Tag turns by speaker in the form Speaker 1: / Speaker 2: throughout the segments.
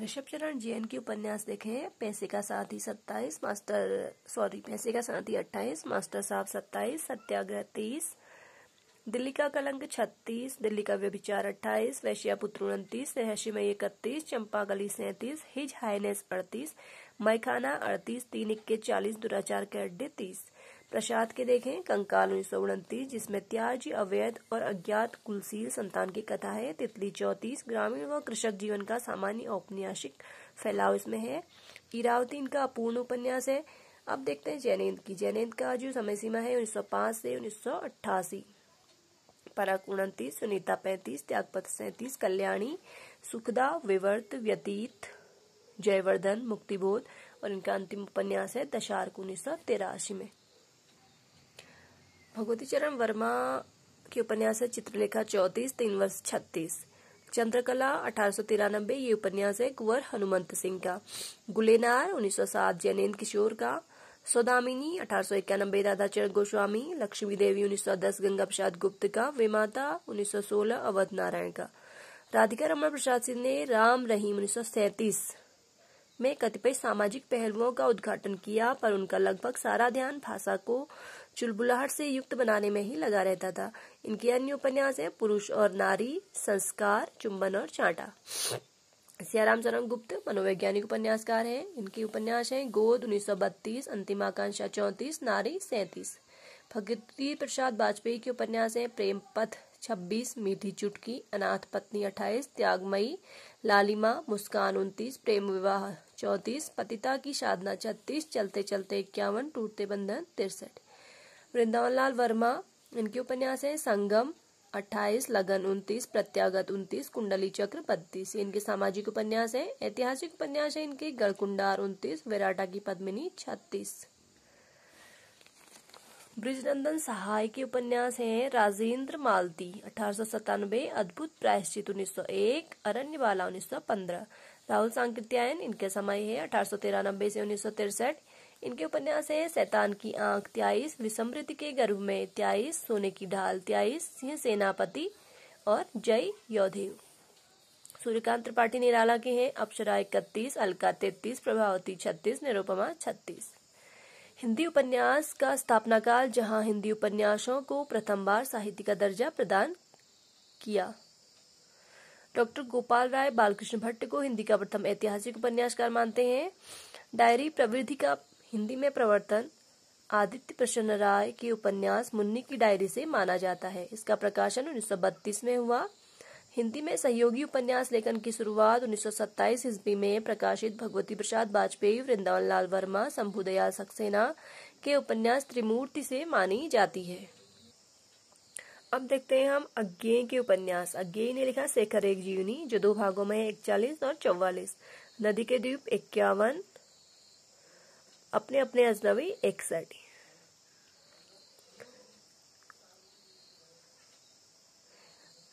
Speaker 1: ऋषभ चरण जैन के उपन्यास देखे। पैसे का साथी 27, पैसे का साथी 28, मास्टर साहब 27, सत्याग्रह 30, दिल्ली का कलंक 36, दिल्ली का व्यभिचार 28, वैश्यापुत्र 29, रहस्यमयी 31, चंपाकली 37, हिज हाइनेस 38, मैखाना 38, 3 इक्के 40, दुराचार के अड्डे 30। प्रसाद के देखें कंकाल 1929, जिसमें त्याज्य, अवैध और अज्ञात कुलशील संतान की कथा है। तितली 34, ग्रामीण व कृषक जीवन का सामान्य औपन्यासिक फैलाव इसमें है। इरावती इनका अपूर्ण उपन्यास है। अब देखते हैं जैनेन्द्र की। जैनेन्द्र का जो समय सीमा है 1905 से 1988। पराग 29, सुनीता 35, त्यागपत्र 37, कल्याणी, सुखदा, विवर्त, व्यतीत, जयवर्धन, मुक्तिबोध और इनका अंतिम उपन्यास है दशार्क 1983 में। भगवती चरण वर्मा के उपन्यास है चित्रलेखा 34, 3 वर्ष 36, चंद्रकला 1893, ये उपन्यास है कुंवर हनुमंत सिंह का। गुलेनार 1907 जैनेन्द्र किशोर का। सौदामिनी 1891 राधाचरण गोस्वामी, लक्ष्मी देवी 1910 गंगा प्रसाद गुप्त का, विमाता 1916 अवध नारायण का। राधिका रमण प्रसाद सिंह ने राम रहीम 1937 में कतिपय सामाजिक पहलुओं का उद्घाटन किया, पर उनका लगभग सारा ध्यान भाषा को चुलबुलाहट से युक्त बनाने में ही लगा रहता था। इनके अन्य उपन्यास है पुरुष और नारी, संस्कार, चुंबन और चांटा। सियाराम शरण गुप्त मनोवैज्ञानिक उपन्यासकार हैं। इनके उपन्यास हैं गोद 1932, अंतिम आकांक्षा 34, नारी 37। भगवती प्रसाद वाजपेयी के उपन्यास हैं प्रेम पथ 26, मीठी चुटकी, अनाथ पत्नी 28, त्यागमयी, लालिमा, मुस्कान 29, प्रेम विवाह 34, पतिता की साधना 36, चलते चलते 51, टूटते बंधन 63। वृंदावन लाल वर्मा इनके उपन्यास हैं संगम 28, लगन 29, प्रत्यागत 29, कुंडली चक्र 32। इनके सामाजिक उपन्यास है। ऐतिहासिक उपन्यास है इनके गढ़कुंडार 29, विराटा की पद्मिनी 36। ब्रिजनंदन सहाय के उपन्यास हैं राजेंद्र मालती 1897, अद्भुत प्रायश्चित 1901, अरण्यबाला 1915। राहुल सांकृत्यायन इनके समय है 1893 से 1963। इनके उपन्यास है शैतान की आंख 23, विसमृति के गर्भ में 23, सोने की ढाल 23, सिंह सेनापति और जय योधेव। सूर्यकांत त्रिपाठी निराला के हैं अप्सरा 31, अलका 33, प्रभावती 36, निरुपमा 36। हिंदी उपन्यास का स्थापना काल, जहां हिंदी उपन्यासों को प्रथम बार साहित्य का दर्जा प्रदान किया। डॉक्टर गोपाल राय बालकृष्ण भट्ट को हिंदी का प्रथम ऐतिहासिक उपन्यासकार मानते हैं। डायरी प्रवृत्ति का हिंदी में प्रवर्तन आदित्य प्रसन्न राय के उपन्यास मुन्नी की डायरी से माना जाता है। इसका प्रकाशन 1932 में हुआ। हिंदी में सहयोगी उपन्यास लेखन की शुरुआत 1927 ईस्वी में प्रकाशित भगवती प्रसाद वाजपेयी, वृंदावन लाल वर्मा, शंभुदयाल सक्सेना के उपन्यास त्रिमूर्ति से मानी जाती है। अब देखते हैं हम अज्ञेय के उपन्यास। अज्ञेय ने लिखा शेखर एक जीवनी, जो 2 भागों में है, 41 और 44। नदी के द्वीप 51, अपने अपने अजनबी 61।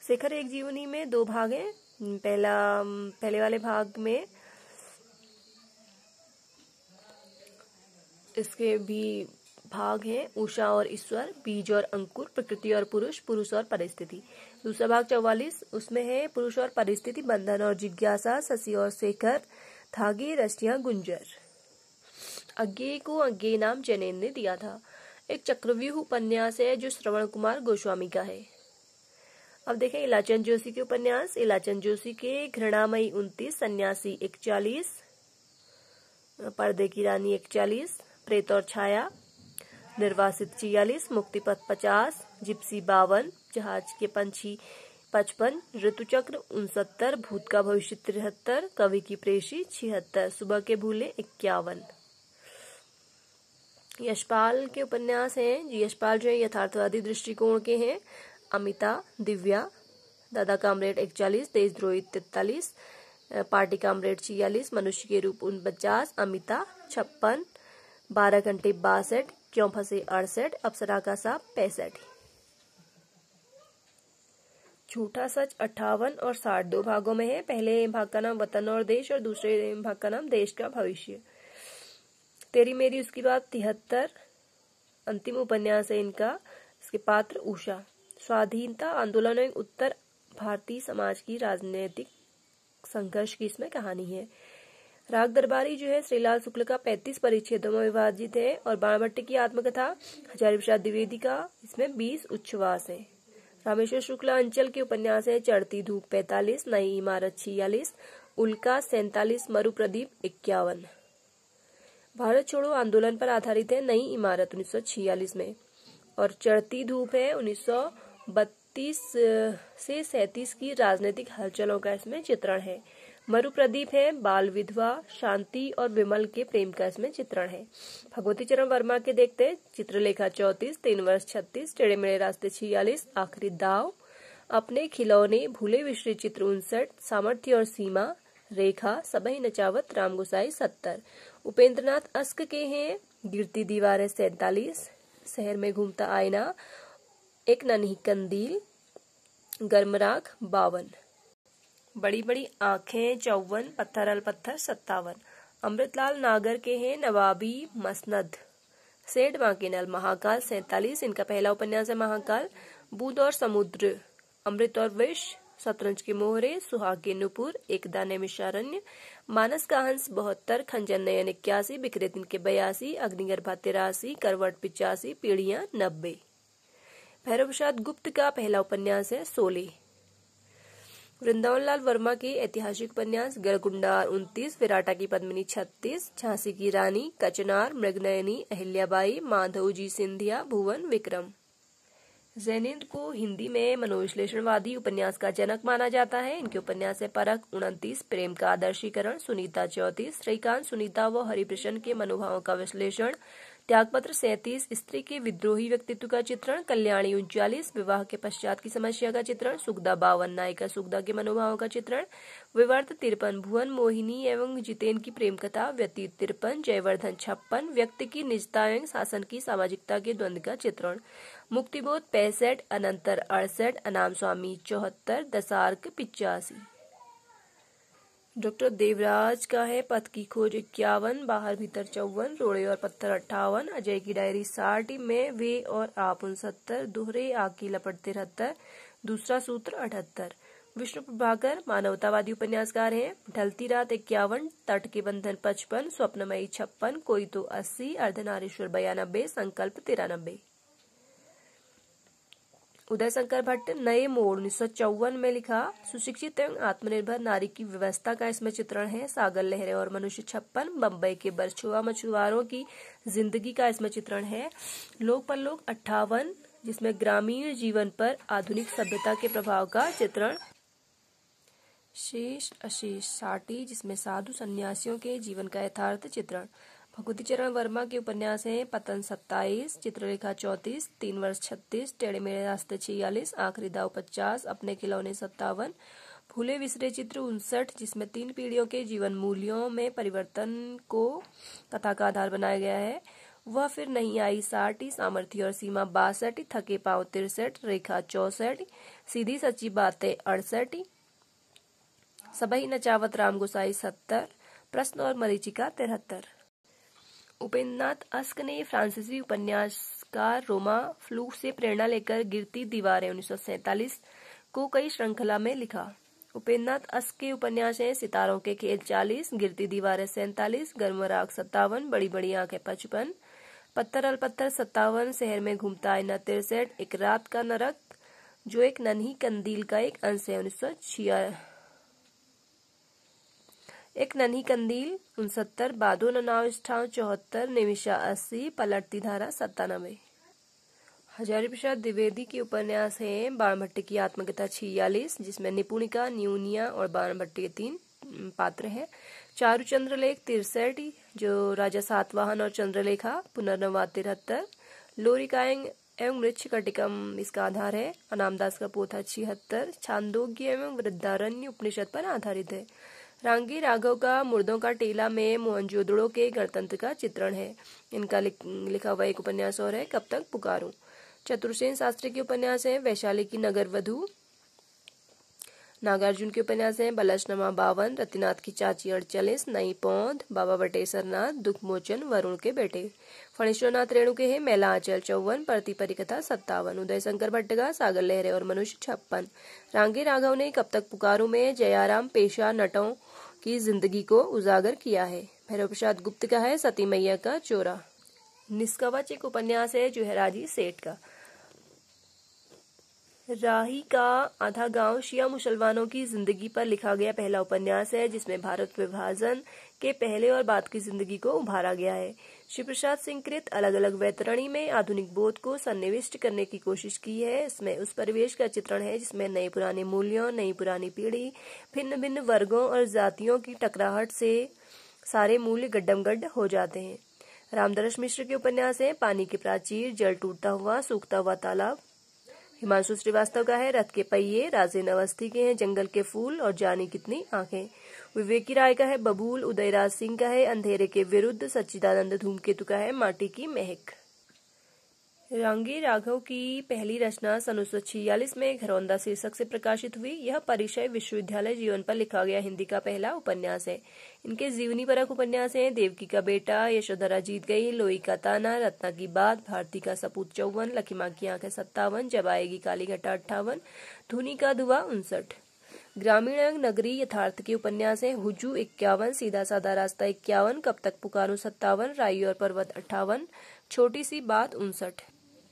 Speaker 1: शेखर एक जीवनी में 2 भाग हैं। पहले वाले भाग में इसके भी भाग हैं उषा और ईश्वर, बीज और अंकुर, प्रकृति और पुरुष, पुरुष और परिस्थिति। दूसरा भाग 44, उसमें है पुरुष और परिस्थिति, बंधन और जिज्ञासा, शशि और शेखर, धागे, रस्सियां, गुंजर। अज्ञेय को अज्ञेय नाम जैनेन्द्र ने दिया था। एक चक्रव्यूह उपन्यास है जो श्रवण कुमार गोस्वामी का है। अब देखें इलाचंद जोशी के उपन्यास। इलाचंद जोशी के घृणामयी 29, सन्यासी 41, पर्दे की रानी 41, प्रेत और छाया, निर्वासित 46, मुक्तिपथ 50, जिप्सी 52, जहाज के पंछी 55, ऋतुचक्र 69, भूत का भविष्य 73, कवि की प्रेषी 76, सुबह के भूले 51। यशपाल के उपन्यास हैं। यशपाल जो है यथार्थवादी दृष्टिकोण के हैं। अमिता, दिव्या, दादा कामरेड 41, देशद्रोही 43, पार्टी कामरेड 46, मनुष्य के रूप 49, अमिता 56, 12 घंटे 62, क्यों फंसे 68, अप्सरा का सांप 65। झूठा सच 58 और 60 2 भागों में है। पहले भाग का नाम वतन और देश और दूसरे भाग का नाम देश का भविष्य। तेरी मेरी उसकी बात 73, अंतिम उपन्यास है इनका। इसके पात्र उषा। स्वाधीनता आंदोलन एक उत्तर भारतीय समाज की राजनीतिक संघर्ष की इसमें कहानी है। राग दरबारी जो है श्रीलाल शुक्ल का 35 परिच्छेदों में विभाजित है और बाणभट्ट की आत्मकथा हजारी प्रसाद द्विवेदी का इसमें 20 उच्छ्वास है। रामेश्वर शुक्ला अंचल के उपन्यास है चढ़ती धूप 45, नई इमारत 46, उल्का 47, मरुप्रदीप 51। भारत छोड़ो आंदोलन पर आधारित है नई इमारत 1946 में, और चढ़ती धूप है 1932 से 37 की राजनीतिक हलचलों का इसमें चित्रण है। मरुप्रदीप है बाल विधवा, शांति और विमल के प्रेम का इसमें चित्रण है। भगवती चरण वर्मा के देखते चित्रलेखा 34, 3 वर्ष 36, टेढ़े मेढ़े रास्ते 46, आखिरी दाव, अपने खिलौने, भूले विश्री चित्र 59, सामर्थ्य और सीमा, रेखा, सबही नचावत, राम गोसाई 70। उपेंद्रनाथ अस्क के हैं गिरती दीवारें 47, शहर में घूमता आईना, एक नन्ही कंदील, गर्मराग 52, बड़ी बड़ी आंखें 54, पत्थर अल पत्थर 57। अमृतलाल नागर के हैं नवाबी मसनद, सेठ बांकेलाल महाकाल 47, इनका पहला उपन्यास है महाकाल। बूंद और समुद्र, अमृत और विष, शतरंज के मोहरे, सुहाग के नुपुर, एक दाने में शारण्य, मानस का हंस 72, खंजर नयन 81, बिखरे दिन के 82, अग्निगर्भा 83, करवट 85, पीढ़ियां 90। भैरव प्रसाद गुप्त का पहला उपन्यास है शोले। वृंदावन लाल वर्मा के ऐतिहासिक उपन्यास गढ़गुंडार 29, विराटा की पद्मिनी 36, झांसी की रानी, कचनार, मृगनयनी, अहिल्याबाई, माधवजी सिंधिया, भुवन विक्रम। जैनेन्द्र को हिंदी में मनोविश्लेषणवादी उपन्यास का जनक माना जाता है। इनके उपन्यास है परख 29, प्रेम का आदर्शीकरण, सुनीता 34, श्रीकांत, सुनीता व हरिप्रसन्न के मनोभावों का विश्लेषण, त्यागपत्र 37, स्त्री के विद्रोही व्यक्तित्व का चित्रण, कल्याणी 39, विवाह के पश्चात की समस्या का चित्रण, सुगदा 52, नायिका सुगदा के मनोभावों का चित्रण, विवर्त 53, भुवन मोहिनी एवं जितेन की प्रेम कथा, व्यतीत 53, जयवर्धन 56, व्यक्ति की निजता एवं शासन की सामाजिकता के द्वंद्व का चित्रण, मुक्तिबोध 65, अनंतर 68, अनाम स्वामी 74, दशार्क 85। डॉक्टर देवराज का है पथ की खोज 51, बाहर भीतर 54, रोड़े और पत्थर 58, अजय की डायरी 60, में वे और आप 69, दोहरे आग की लपट 73, दूसरा सूत्र 78। विष्णु प्रभाकर मानवतावादी उपन्यासकार हैं। ढलती रात 51, तट के बंधन 55, स्वप्नमयी 56, कोई तो 80, अर्धनारीश्वर 92, संकल्प 93। उदय शंकर भट्ट नए मोड़ 1954 में लिखा सुशिक्षित एवं आत्मनिर्भर नारी की व्यवस्था का इसमें चित्रण है। सागर लहरें और मनुष्य 56, बम्बई के बरछुआ मछुआरों की जिंदगी का इसमें चित्रण है। लोक परलोक 58, जिसमें ग्रामीण जीवन पर आधुनिक सभ्यता के प्रभाव का चित्रण। शेष अशेष 60, जिसमें साधु सन्यासियों के जीवन का यथार्थ चित्रण। भगवती चरण वर्मा के उपन्यास हैं पतन 27, चित्रलेखा 34, 3 वर्ष 36, टेढ़े मेढ़े रास्ते 46, आखिरी दाव 50, अपने खिलौने 57, भूले विसरे चित्र 59, जिसमें 3 पीढ़ियों के जीवन मूल्यों में परिवर्तन को कथा का आधार बनाया गया है। वह फिर नहीं आई 60, सामर्थ्य और सीमा 62, थके पांव 63, रेखा 64, सीधी सच्ची बातें 68, सबही नचावत राम गोसाई 70, प्रश्न और मरीचिका 73। उपेंद्रनाथ अस्क ने फ्रांसीसी उपन्यासकार रोमा फ्लूक से प्रेरणा लेकर गिरती दीवारें 1947 को कई श्रृंखला में लिखा। उपेंद्रनाथ अस्क के उपन्यास हैं सितारों के खेल 40, गिरती दीवारें 47, गर्मराग 57, बड़ी बड़ी आंखें 55, पत्थर अल पत्थर 57, शहर में घूमता आईना 63, एक रात का नरक जो एक नन्ही कंदील का एक अंश है 1966, एक नन्ही कंदील 69, बादो ननाव स्थान 74, निमिषा 80, पलटती धारा 97। हजारी प्रसाद द्विवेदी के उपन्यास हैं बाणभट्ट की आत्मकथा 46, जिसमें निपुणिका, न्यूनिया और बाणभट्ट के 3 पात्र हैं। चारुचंद्र लेख 63, जो राजा सातवाहन और चंद्रलेखा, पुनर्नवाद 73, लोरिकायंग एवं मृक्ष कटिकम इसका आधार है। अनामदास का पोथा 76, छांदोग्य एवं वृद्धारण्य उपनिषद पर आधारित है। रांगी राघव का मुर्दों का टेला में मोहनजोदड़ो के गणतंत्र का चित्रण है। इनका लिखा हुआ एक उपन्यास और है कब तक पुकारूं। चतुर्सेन शास्त्री के उपन्यास है वैशाली की नगर वधू, नागार्जुन के उपन्यास हैं बलशनमा 52, रतिनाथ की चाची 48, नई पौंध, बाबा बटेश्वर नाथ, दुखमोचन, वरुण के बेटे। फणीश्वरनाथ रेणु के हैं मेला आंचल 54, परती परिकथा 57, उदय शंकर भट्ट का सागर लहरे और मनुष्य 56। रांगे राघव ने कब तक पुकारूं में जयाराम पेशा नटों की जिंदगी को उजागर किया है। भैरव प्रसाद गुप्त का है सती मैया का चोरा। निष्कवच एक उपन्यास है जुहराजी सेठ का। राही का आधा गांव शिया मुसलमानों की जिंदगी पर लिखा गया पहला उपन्यास है, जिसमें भारत विभाजन के पहले और बाद की जिंदगी को उभारा गया है। शिव प्रसाद सिंह कृत अलग अलग वैतरणी में आधुनिक बोध को सन्निविष्ट करने की कोशिश की है। इसमें उस परिवेश का चित्रण है जिसमें नए पुराने मूल्यों, नई पुरानी पीढ़ी, भिन्न भिन्न वर्गों और जातियों की टकराहट से सारे मूल्य गड्ढमगड्ढ हो जाते हैं। रामदरस मिश्र के उपन्यास है पानी के प्राचीर, जल टूटता हुआ, सूखता हुआ तालाब। हिमांशु श्रीवास्तव का है रथ के पहिए, राजेन अवस्थी के हैं जंगल के फूल और जानी कितनी आंखें। विवेकी राय का है बबूल, उदयराज सिंह का है अंधेरे के विरुद्ध, सच्चिदानंद धूमकेतु का है माटी की महक। रांगे राघव की पहली रचना सन 1946 में घरौंदा शीर्षक से प्रकाशित हुई। यह परिचय विश्वविद्यालय जीवन पर लिखा गया हिंदी का पहला उपन्यास है। इनके जीवनी परक उपन्यास हैं देवकी का बेटा, यशोधरा जीत गई, लोई का ताना, रत्ना की बात, भारती का सपूत 54, लखीमा की आंखें 57, जब आएगी काली घटा 58, धुनी का धुआं 59। ग्रामीण नगरी यथार्थ के उपन्यास हैं हुजू 51, सीधा साधा रास्ता 51, कब तक पुकारूं 57, राई और पर्वत 58, छोटी सी बात 59,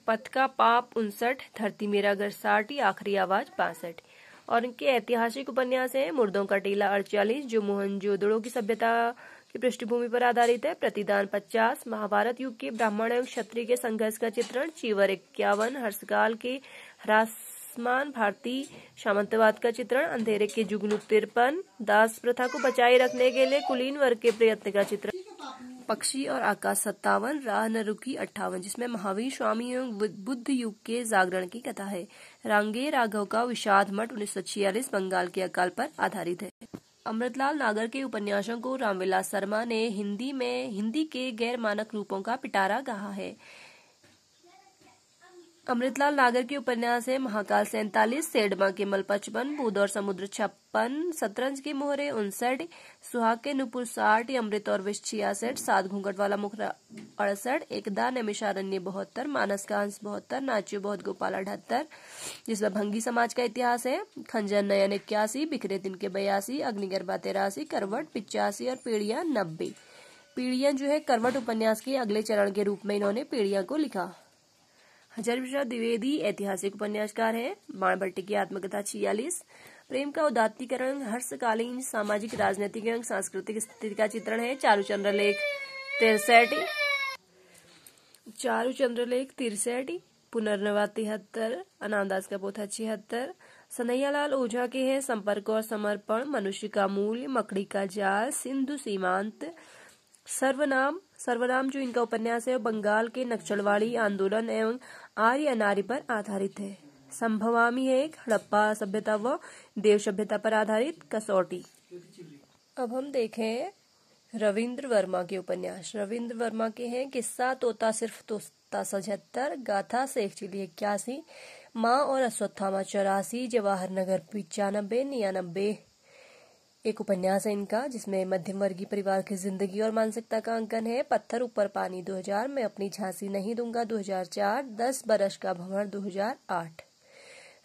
Speaker 1: पथ का पाप 59, धरती मेरा घर 60, आखिरी आवाज 62। और इनके ऐतिहासिक उपन्यास हैं मुर्दों का टीला 48, जो मोहनजोदड़ो की सभ्यता की पृष्ठभूमि पर आधारित है, प्रतिदान 50, महाभारत युग के ब्राह्मण एवं क्षत्रिय के संघर्ष का चित्रण, चीवर 51, हर्षकाल के ह्रासमान भारतीय सामंतवाद का चित्रण, अंधेरे के जुगनू 53, दास प्रथा को बचाए रखने के लिए कुलीन वर्ग के प्रयत्न का चित्रण, पक्षी और आकाश 57, राह न रुकी 58, जिसमें महावीर स्वामी एवं बुद्ध युग के जागरण की कथा है। रांगे राघव का विषाद मठ 1946 बंगाल के अकाल पर आधारित है। अमृतलाल नागर के उपन्यासों को रामविलास शर्मा ने हिंदी के गैर मानक रूपों का पिटारा कहा है। अमृतलाल नागर के उपन्यास है महाकाल 47, सेडमा के मल 55, बूद और समुद्र 56, शतरंज के मोहरे 59, सुहाग के नुपुर 60, अमृत और विष 66, 7 घूंघट वाला मुखरा 68, एकदा नैमिषारण्य 72, मानस का अंश 72, नाच्यो बहुत गोपाल 78, जिसमें भंगी समाज का इतिहास है, खंजर नयन 81, बिखरे दिन के 82, अग्निगर्भा 83, करवट 85 और पीड़िया 90। पीड़िया जो है करवट उपन्यास के अगले चरण के रूप में इन्होंने पीड़िया को लिखा। हजारी प्रसाद द्विवेदी ऐतिहासिक उपन्यासकार हैं। बाणभट्टी की आत्मकथा 46, प्रेम का उदात्तीकरण, हर्षकालीन सामाजिक, राजनीतिक एवं सांस्कृतिक स्थिति का चित्रण है। चारुचंद्रलेख 63, पुनर्नवा 73, अनामदास का पोथा 76, सनैयालाल ओझा के हैं संपर्क और समर्पण, मनुष्य का मूल्य, मकड़ी का जाल, सिंधु सीमांत, सर्वनाम जो इनका उपन्यास है बंगाल के नक्सलवाड़ी आंदोलन एवं आर्य अनार्य पर आधारित है। संभवामी है एक हड़प्पा सभ्यता व देव सभ्यता पर आधारित कसौटी। अब हम देखें रविंद्र वर्मा के उपन्यास। रविंद्र वर्मा के हैं किस्सा तोता सिर्फ तोता 77, गाथा शेख चिली 81, माँ और अश्वत्थामा 84, जवाहर नगर 95, 99 एक उपन्यास है इनका, जिसमें मध्यम वर्गीय परिवार की जिंदगी और मानसिकता का अंकन है। पत्थर ऊपर पानी 2000, मैं अपनी झांसी नहीं दूंगा 2004, 10 बरस का भंवर 2008।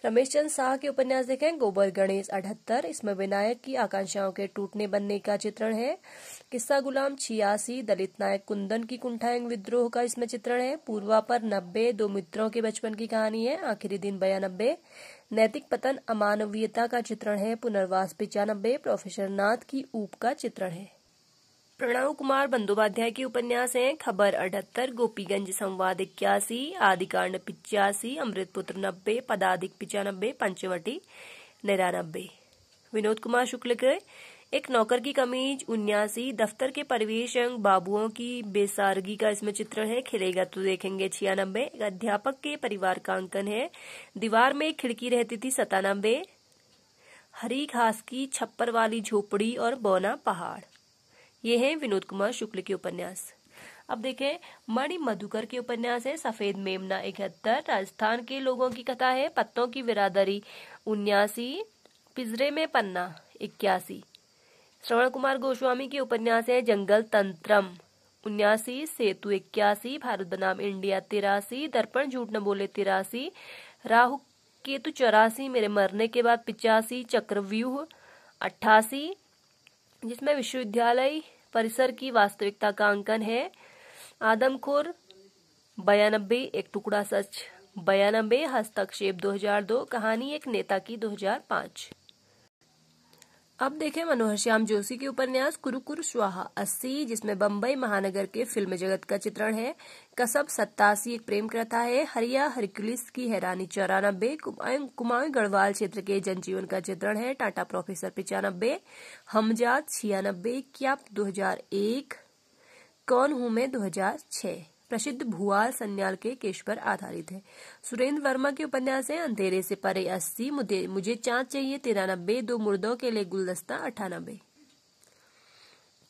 Speaker 1: रमेश चंद्र शाह के उपन्यास देखें गोबर गणेश 78, इसमें विनायक की आकांक्षाओं के टूटने बनने का चित्रण है। किस्सा गुलाम 86, दलित नायक कुंदन की कुंठा एवं विद्रोह का इसमें चित्रण है। पूर्वा पर 90, दो मित्रों के बचपन की कहानी है। आखिरी दिन 92, नैतिक पतन अमानवीयता का चित्रण है। पुनर्वास 95, प्रोफेसर नाथ की ऊप का चित्रण है। प्रणव कुमार बंदोपाध्याय के उपन्यास हैं खबर 78, गोपीगंज संवाद 81, आदिकांड 85, अमृतपुत्र 90, पदाधिक 95, पंचवटी 99। विनोद कुमार शुक्ल के एक नौकर की कमीज 79, दफ्तर के परिवेश एवं बाबुओं की बेसारगी का इसमें चित्रण है। खिलेगा तो देखेंगे 96, एक अध्यापक के परिवार का अंकन है। दीवार में एक खिड़की रहती थी 97, हरी घास की छप्पर वाली झोपड़ी और बौना पहाड़। ये हैं विनोद कुमार शुक्ल के उपन्यास। अब देखें मणि मधुकर के उपन्यास है सफेद मेमना 71, राजस्थान के लोगों की कथा है। पत्तों की बिरादरी 79, पिंजरे में पन्ना 81। श्रवण कुमार गोस्वामी के उपन्यास है जंगल तंत्रम 79, सेतु 81, भारत बनाम इंडिया 83, दर्पण झूठ न बोले 83, राहु केतु 84, मेरे मरने के बाद 85, चक्रव्यूह 88, जिसमें विश्वविद्यालय परिसर की वास्तविकता का अंकन है, आदमखोर 92, एक टुकड़ा सच 92, हस्तक्षेप 2002, कहानी एक नेता की 2005। अब देखें मनोहर श्याम जोशी के उपन्यास कुरुकुर स्वाहा 80, जिसमें बम्बई महानगर के फिल्म जगत का चित्रण है, कसब 87, एक प्रेम कथा है, हरिया हरक्यूलिस की हैरानी 94, कुमाऊं गढ़वाल क्षेत्र के जनजीवन का चित्रण है, टाटा प्रोफेसर 95, हमजात 96, क्याप 2001, कौन हूं मैं 2006, प्रसिद्ध भुआल सन्याल के केस पर आधारित है। सुरेंद्र वर्मा के उपन्यास है अंधेरे से परे 80, मुझे चांद चाहिए 93, दो मुर्दों के लिए गुलदस्ता 98।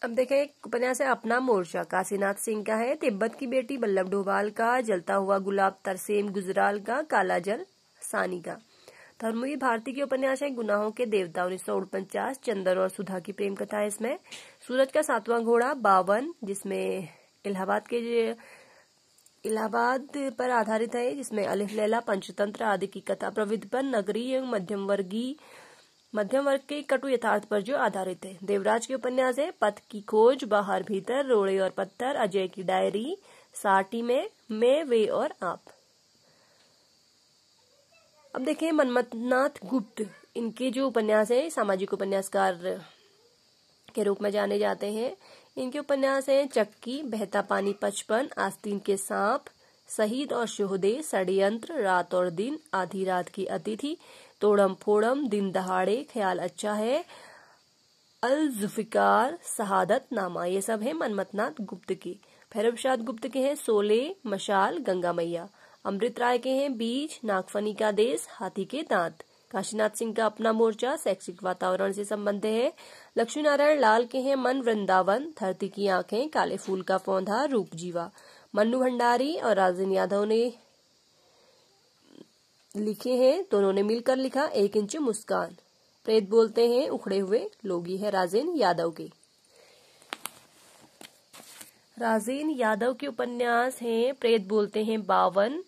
Speaker 1: अब देखें एक उपन्यास है अपना मोर्चा, काशीनाथ सिंह का है, तिब्बत की बेटी बल्लभ डोभाल का, जलता हुआ गुलाब तरसेम गुजराल का, काला जल सानी का। धर्मवीर भारती के उपन्यास है गुनाहों के देवता 1949, चंदन और सुधा की प्रेम कथा है इसमें, सूरज का सातवां घोड़ा 52, जिसमें इलाहाबाद पर आधारित है, जिसमें अलिफ लैला पंचतंत्र आदि की कथा प्रविधि पर नगरी एवं मध्यम वर्ग के कटु यथार्थ पर जो आधारित है। देवराज के उपन्यास है पथ की खोज, बाहर भीतर, रोड़े और पत्थर, अजय की डायरी, साटी में, मैं वे और आप। अब देखें मनमथनाथ गुप्त, इनके जो उपन्यास है सामाजिक उपन्यासकार के रूप में जाने जाते हैं। इनके उपन्यास हैं चक्की, बहता पानी 55, आस्तीन के सांप, शहीद और शोहदे, षड्यंत्र, रात और दिन, आधी रात की अतिथि, तोड़म फोड़म, दिन दहाड़े, ख्याल अच्छा है, अल जुल्फिकार, शहादत नामा, ये सब है मनमथनाथ गुप्त की। भैरव प्रसाद गुप्त के हैं सोले, मशाल, गंगा मैया। अमृत राय के हैं बीज, नागफनी का देश, हाथी के दांत। काशीनाथ सिंह का अपना मोर्चा शैक्षिक वातावरण से संबंध है। लक्ष्मी नारायण लाल के हैं मन वृंदावन, धरती की आंखें, काले फूल का पौधा, रूप जीवा। मन्नू भंडारी और राजेंद्र यादव ने लिखे हैं, दोनों ने मिलकर लिखा 1 इंच मुस्कान। प्रेत बोलते हैं उखड़े हुए लोगी है राजेंद्र यादव के। राजेंद्र यादव के उपन्यास हैं प्रेत बोलते हैं 52,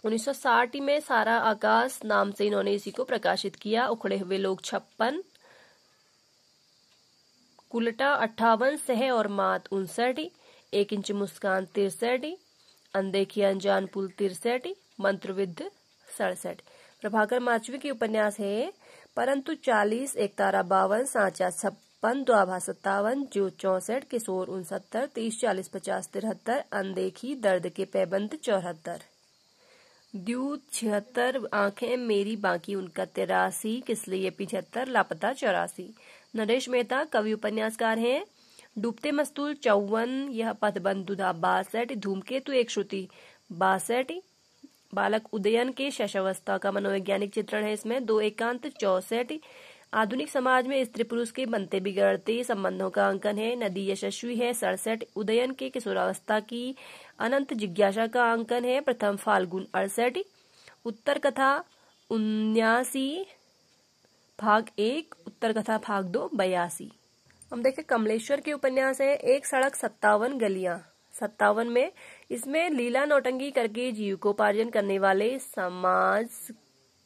Speaker 1: 1960 में सारा आकाश नाम से इन्होंने इसी को प्रकाशित किया। उखड़े हुए लोग 56, कुलटा 58, सह और मात 59, 1 इंच मुस्कान 63, अनदेखी अनजान पुल 63, मंत्रविद्ध 67। प्रभाकर माचवी के उपन्यास है परंतु 40, एक तारा 52, सांचा 56, द्वाभा 57, जो 64, किशोर 69, 30, 40, 50, 73, अनदेखी, दर्द के पैबंद 74, द्यूत 76, आंखें मेरी बाकी उनका 83, किस लिए 75, लापता 84। नरेश मेहता कवि उपन्यासकार हैं। डूबते मस्तूल 54, यह पथबंध दुधा 62, धूमकेतु एक श्रुति 62, बालक उदयन के शशावस्था का मनोवैज्ञानिक चित्रण है इसमें, 2 एकांत 64, आधुनिक समाज में स्त्री पुरुष के बनते बिगड़ते संबंधों का अंकन है, नदी यशस्वी है 67, उदयन के किशोरावस्था की अनंत जिज्ञासा का अंकन है, प्रथम फाल्गुन 68, उत्तर कथा 79 भाग 1, उत्तर कथा भाग 2 82। हम देखें कमलेश्वर के उपन्यास है एक सड़क 57 गलियां 57 में, इसमें लीला नौटंकी करके जीविकोपार्जन करने वाले समाज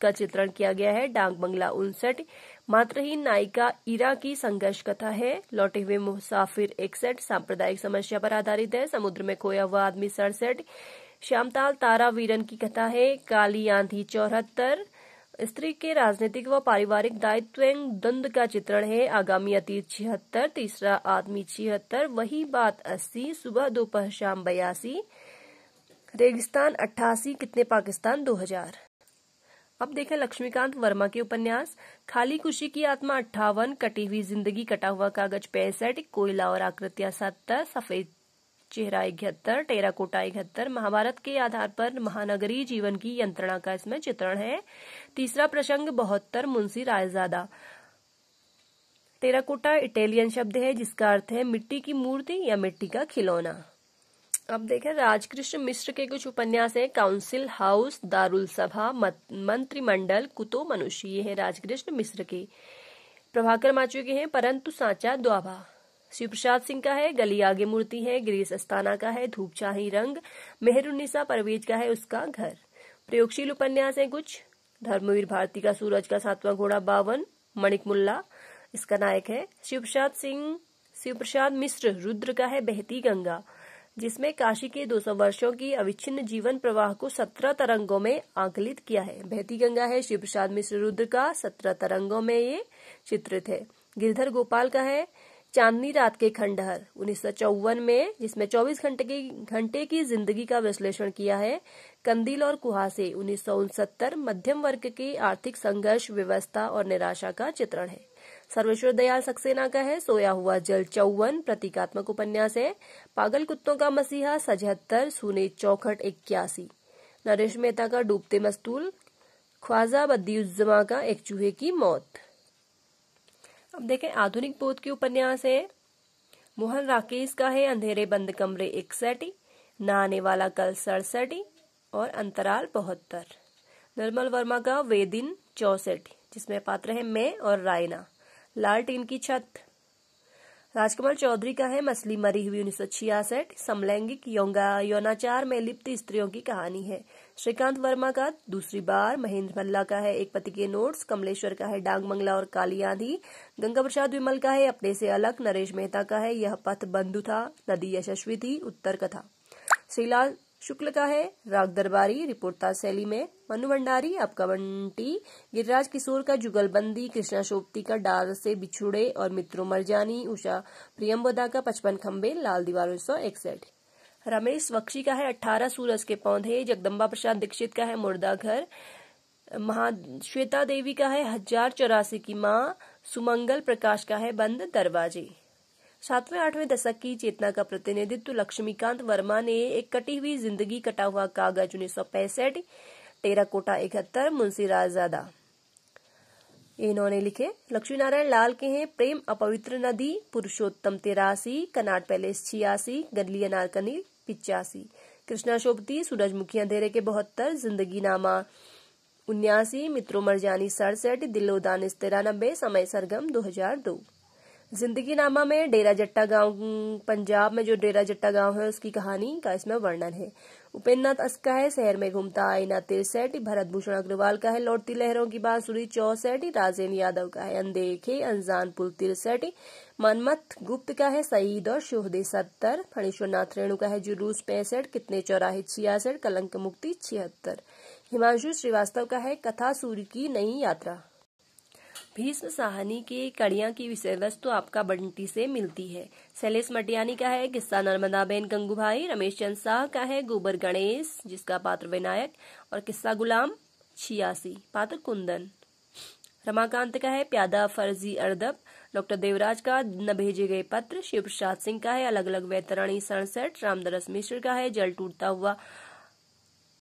Speaker 1: का चित्रण किया गया है। डाक बंगला 59, मात्रहीन नायिका इरा की संघर्ष कथा है। लौटे हुए मुसाफिर 61, सांप्रदायिक समस्या पर आधारित है। समुद्र में खोया हुआ आदमी 67, श्यामताल तारा वीरन की कथा है। काली आंधी 74, स्त्री के राजनीतिक व पारिवारिक दायित्व द्वंद्व का चित्रण है। आगामी अतीत 76, तीसरा आदमी 76, वही बात 80, सुबह दोपहर शाम 82, रेगिस्तान 88, कितने पाकिस्तान 2000। अब देखें लक्ष्मीकांत वर्मा के उपन्यास खाली खुशी की आत्मा 58, कटी हुई जिंदगी कटा हुआ कागज 65, कोयला और आकृतियां 70, सफेद चेहरा 71, टेराकोटा 71, महाभारत के आधार पर महानगरीय जीवन की यंत्रणा का इसमें चित्रण है। तीसरा प्रसंग 72, मुंशी रायजादा। टेराकोटा इटालियन शब्द है जिसका अर्थ है मिट्टी की मूर्ति या मिट्टी का खिलौना। अब देखें राजकृष्ण मिश्र के कुछ उपन्यास हैं। काउंसिल हाउस, दारुल सभा, मंत्रिमंडल, कुतो मनुष्य, ये है राजकृष्ण मिश्र के। प्रभाकर माचू के हैं परंतु सांचा द्वाभा। शिव प्रसाद सिंह का है गली आगे मूर्ति है। गिरीश अस्ताना का है धूप चाही रंग। मेहरुन्निसा परवेज का है उसका घर। प्रयोगशील उपन्यास है कुछ। धर्मवीर भारती का सूरज का 7वां घोड़ा 52। मणिक मुल्ला इसका नायक है। शिव प्रसाद मिश्र रुद्र का है बहती गंगा, जिसमें काशी के 200 वर्षों की अविच्छिन्न जीवन प्रवाह को 17 तरंगों में आकलित किया है। बहती गंगा है शिव प्रसाद मिश्र रुद्र का, 17 तरंगों में ये चित्रित है। गिरधर गोपाल का है चांदनी रात के खंडहर 1954 में, जिसमें 24 घंटे की जिंदगी का विश्लेषण किया है। कंदील और कुहासे 1969 मध्यम वर्ग की आर्थिक संघर्ष, व्यवस्था और निराशा का चित्रण है। सर्वेश्वर दयाल सक्सेना का है सोया हुआ जल 54 प्रतीकात्मक उपन्यास है। पागल कुत्तों का मसीहा 77, सूने चौखट 81। नरेश मेहता का डूबते मस्तूल। ख्वाजा बद्दीउज्जमा का एक चूहे की मौत। अब देखें आधुनिक बोध के उपन्यास है। मोहन राकेश का है अंधेरे बंद कमरे 61, ना आने वाला कल 67 और अंतराल 72। निर्मल वर्मा का वे दिन 64, जिसमें पात्र है मैं और रायना। लाल टीन की छत। राजकमल चौधरी का है मछली मरी हुई 1966, समलैंगिक यौनाचार में लिप्त स्त्रियों की कहानी है। श्रीकांत वर्मा का दूसरी बार। महेंद्र भल्ला का है एक पति के नोट्स। कमलेश्वर का है डांग मंगला और काली आंधी। गंगा प्रसाद विमल का है अपने से अलग। नरेश मेहता का है यह पथ बंधु था, नदी यशस्वी थी, उत्तर कथा। श्रीलाल शुक्ल का है राग दरबारी, रिपोर्टाज शैली में। मनु भंडारी आपका बंटी। गिरिराज किशोर का जुगलबंदी। कृष्णा शोभती का डार से बिछुड़े और मित्रों मरजानी। उषा प्रियम्बदा का 55 खंबे, लाल दीवार 1961। रमेश बख्शी का है 18 सूरज के पौधे। जगदम्बा प्रसाद दीक्षित का है मुर्दा घर। महाश्वेता देवी का है 1084 की माँ। सुमंगल प्रकाश का है बंद दरवाजे। 7वें-8वें दशक की चेतना का प्रतिनिधित्व लक्ष्मीकांत वर्मा ने एक कटी हुई जिंदगी, कटा हुआ कागज 1965, टेराकोटा 71, मुंशी राजदादा इन्होंने लिखे। लक्ष्मी नारायण लाल के हैं प्रेम अपवित्र नदी, पुरुषोत्तम 83, कनाट पैलेस 86, गली अनारकली 85। कृष्णा शोभती सूरजमुखी अंधेरे के 72, जिंदगी नामा 79, मित्रों मरजानी 67, दिलो दानिश 93, समय सरगम 2002। जिंदगी नामा में डेरा जट्टा गांव, पंजाब में जो डेरा जट्टा गांव है उसकी कहानी का इसमें वर्णन है। उपेन्द्रनाथ अस का है शहर में घूमता आईना 63, भरत भूषण अग्रवाल का है लौटती लहरों की बांसुरी 64, राजेंद्र यादव का है अनदेखे अनजान पुल 63, मनमथ गुप्त का है शहीद और शोहदे 70, फणीश्वर नाथ रेणु का है जुलूस 65, कितने चौराहे 66, कलंक मुक्ति 76। हिमांशु श्रीवास्तव का है कथा सूर्य की नई यात्रा। भीष्म साहनी के कड़ियां की विषय वस्तु आपका बंटी से मिलती है। शैलेश मटियानी का है किस्सा नर्मदाबेन गंगूभाई। रमेश चंद शाह का है गोबर गणेश, जिसका पात्र विनायक, और किस्सा गुलाम 86, पात्र कुंदन। रमाकांत का है प्यादा फर्जी अर्दब। डॉक्टर देवराज का न भेजे गए पत्र। शिव प्रसाद सिंह का है अलग अलग वैतरणी 67। रामदरस मिश्र का है जल टूटता हुआ